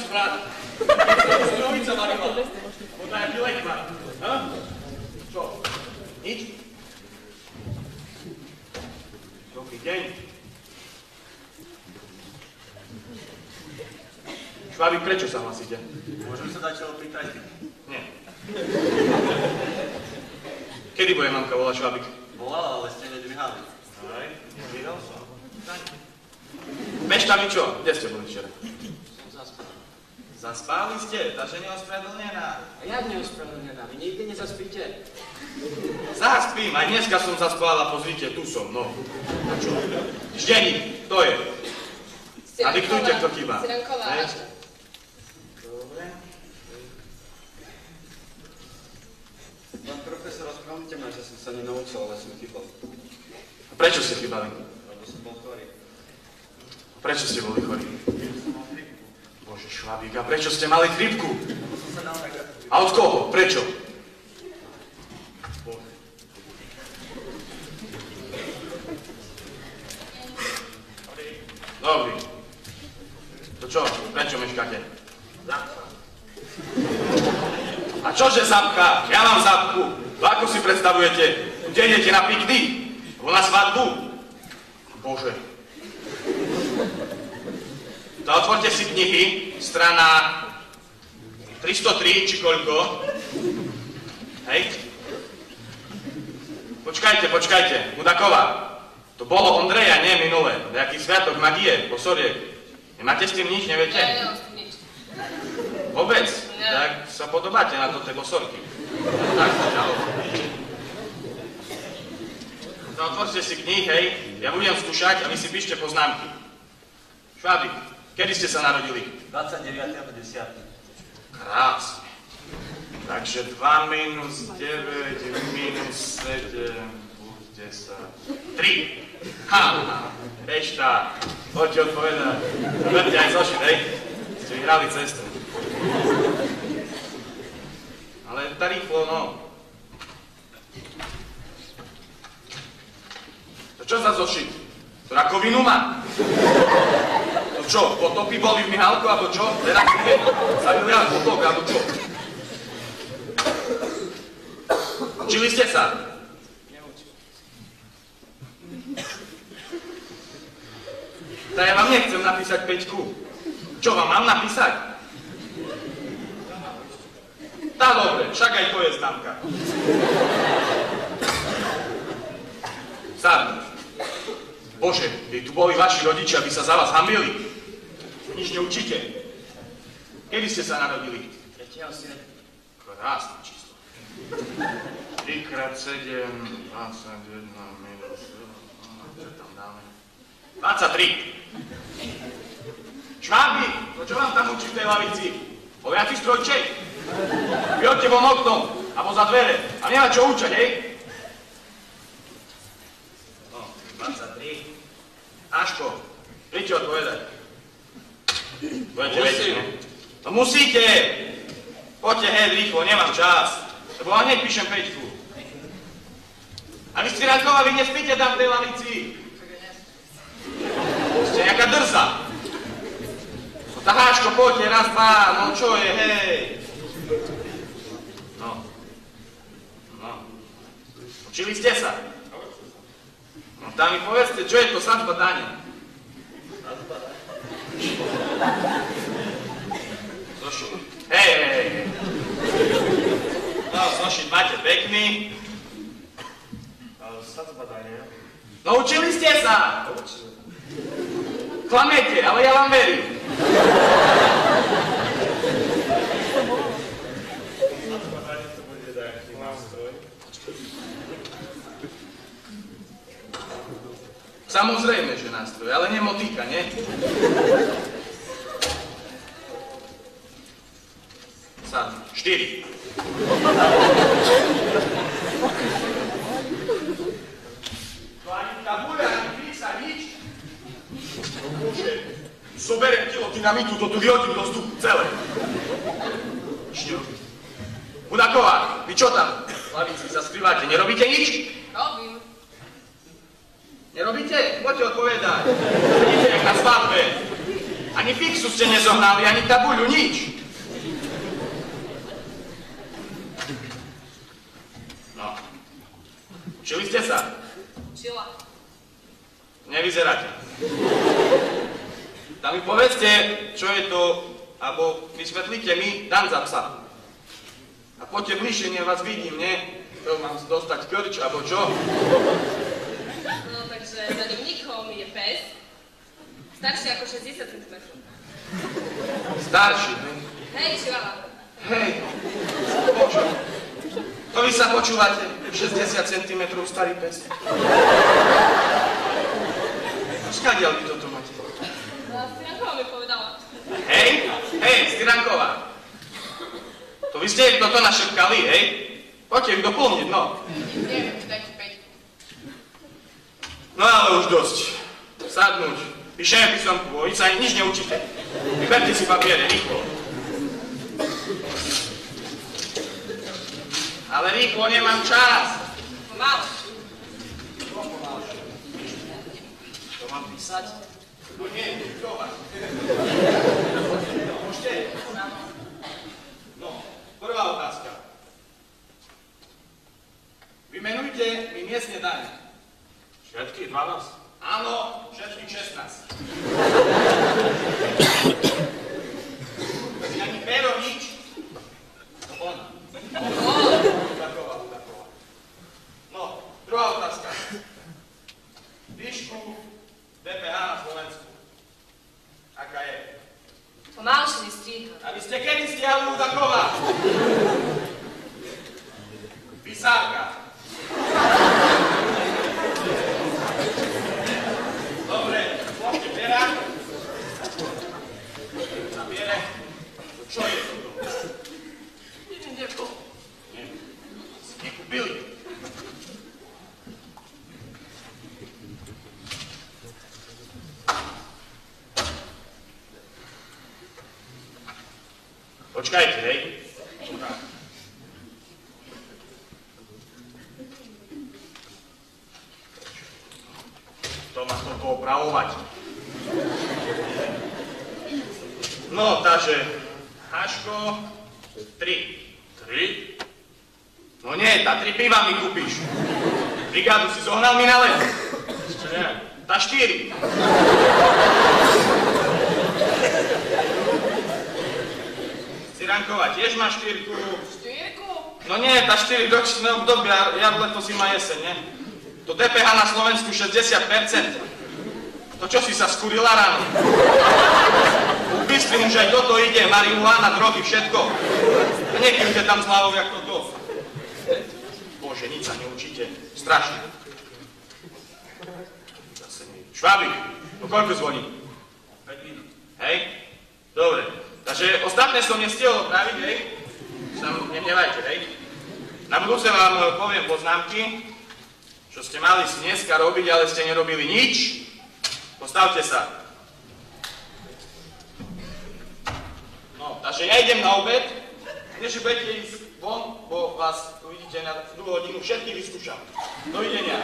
smrad. Strovica varila. Voda je pilekma. Čo? Nič? Dobrý deň. Švábik, prečo sa hlasíte? Môžem sa dať čo opýtať? Nie. Kedy bude mamka volať Švábik? Volala, ale ste nedvíhali. Aj, nedvíhal som. Bežta mi čo? Kde ste boli včera? Som zaspal. Zaspali ste? Takže neospravedlnená. A jak neospravedlnená? Vy nikdy nezaspíte? Zaspím, aj dneska som zaspal a pozrite, tu som, no. A čo? Ždeník, to je. A diktujte, kto chýba. Siranková. Dobre. Pán profesor, ospravedlňte ma, že som sa nenaučil, ale som chýbal. A prečo ste chýbali? Lebo som bol chorý. Prečo ste boli chorí? Som mal chrípku. Bože, Švábik, a prečo ste mali chrípku? Lebo som sa naozaj. A od koho? Prečo? Dobrý. To čo? Prečo meškáte? Zapcha. A čože zapcha? Ja mám zapchu. To ako si predstavujete? Kde idete na piknik? Alebo na svadbu? Bože. To otvorte si knihy, strana 303, či koľko. Hej. Počkajte, Hudaková. To bolo Ondreja, nie minule. Nejaký sviatok magie, posoriek. Nemáte s tým nič, neviete? Ja nemám s tým nič. Vôbec? Nie. Tak sa podobáte na to tie bosorky. Tak, čau. To otvorte si knih, hej. Ja budem skúšať a vy si píšte poznámky. Švábik, kedy ste sa narodili? 29.10. Krásne. Takže 2 minus 9 minus 7 plus 10. 3. Ha, Bešta, poďte odpovedať. Zoberte aj zošit, hej. Ste vyhrali cestu. Ale tá rýchlo, no. To čo za zošit? To rakovinu má. To čo, potopy boli v Mihálku, alebo čo? Teda kde? Sa vylial potok, alebo čo? Učili ste sa? Neučil. Tak ja vám nechcem napísať 5. Čo vám mám napísať? Tá dobre, však aj to je známka. Sadnúť. Bože, by tu boli vaši rodičia, aby sa za vás hanbili. Nič neučíte. Kedy ste sa narodili? 3.7. Krásne číslo. 3x7, 21 minus... Čo tam dáme? 23. Švábik, to čo vám tam učí v tej lavici? Poliaci strojček? Vyhoďte von oknom, alebo za dvere. A nemá čo učať, hej? No, 23. Aško, príďte odpovedať. Budete vedieť, ne? No musíte! Poďte heď rýchlo, nemám čas. Lebo vám hneď píšem 5. A vy Stiranková, vy nespíte tam v tej lavici. Ste nejaká drza. No taháčko, poďte, raz, dva, no čo je, hej. No. Učili ste sa? No tam mi povedzte, čo je to sadzba dane? Sadzba dane? Zošit. Hej. No, zošit máte pekný. Sadzba dane? No učili ste sa! Klamete, ale ja vám verím. Sadzba dane to bude nejaký nástroj. Samozrejme, že nástroj, ale nie motíka, nie? Sadnú. 4. To ani tabuľa, ani fixa, nič. Bože, zoberiem kilo dynamitu, to tu vyhodím do vzduchu, celé. Nič nerobíte. Hudaková, vy čo tam? V lavici sa skrývate, nerobíte nič? Robím. Nerobíte? Poďte odpovedať. Vidíte, jak na svadbe. A Ani fixu ste nezohnali, ani tabuľu, nič. No. Učili ste sa? Učila. Nevyzeráte. Tak mi povedzte, čo je to, alebo vysvetlite mi dan za psa. A poďte bližšie, nech vás vidím, nie? To mám dostať krč, alebo čo? No, takže za Dominikom je pes, starší ako 60 cm. Starší, ne? Hej, Chihuahua. Hej, počuj. To vy sa počúvate? 60 cm starý pes. Skadiaľ vy toto máte? No, Styranková mi povedala. Hej, Styranková. To vy ste toto našepkali, hej? Poďte ich doplniť, no. Neviem, dajte 5. No ale už dosť. Sadnúť. Píšeme písomku, vy sa nič neučíte. Vyberte si papiere, rýchlo. Ale rýchlo, nemám čas. Pomalu. To mám písať? No nie, doma. Môžete? No, prvá otázka. Vymenujte mi miestne dane. Všetky 12? Áno, všetky 16. Ani Pero nič. To ona. Taková. No, druhá otázka. Výšku DPH na Slovensku. Aká je? Pomalu sa mi stríha. A vy ste kedy stiahli Udaková? Písárka. Dobre, môžete pera. Na piere. Čo je to? Neviem, kde to. Nie. Si nekúpili. Počkajte, hej. To má to opravovať. No, takže, Haško, 3. 3? No nie, tá 3 piva mi kúpiš. Brigádu si zohnal mi na let. Ešte nie. Tá 4. Styranková tiež má 4. 4? No nie, tá 4 ročné obdobia, jar, leto, zima, jeseň, nie? To DPH na Slovensku 60%. To čo si sa skurila ráno? Myslím, že aj toto ide, marihuána, drogy, všetko. A nekývte tam s hlavou, jak toto. Bože, nič sa neučíte. Strašne. Zase nie. Švábik, no koľko zvoní? 5 minút. Hej? Dobre. Takže ostatné som nestihol opraviť, hej? Sa nemnevajte, hej? Na budúce vám poviem poznámky, čo ste mali si dneska robiť, ale ste nerobili nič. Postavte sa. No, takže ja idem na obed, než budete ísť von, bo vás uvidíte na 2 hodinu, všetky vyskúšam. Dovidenia.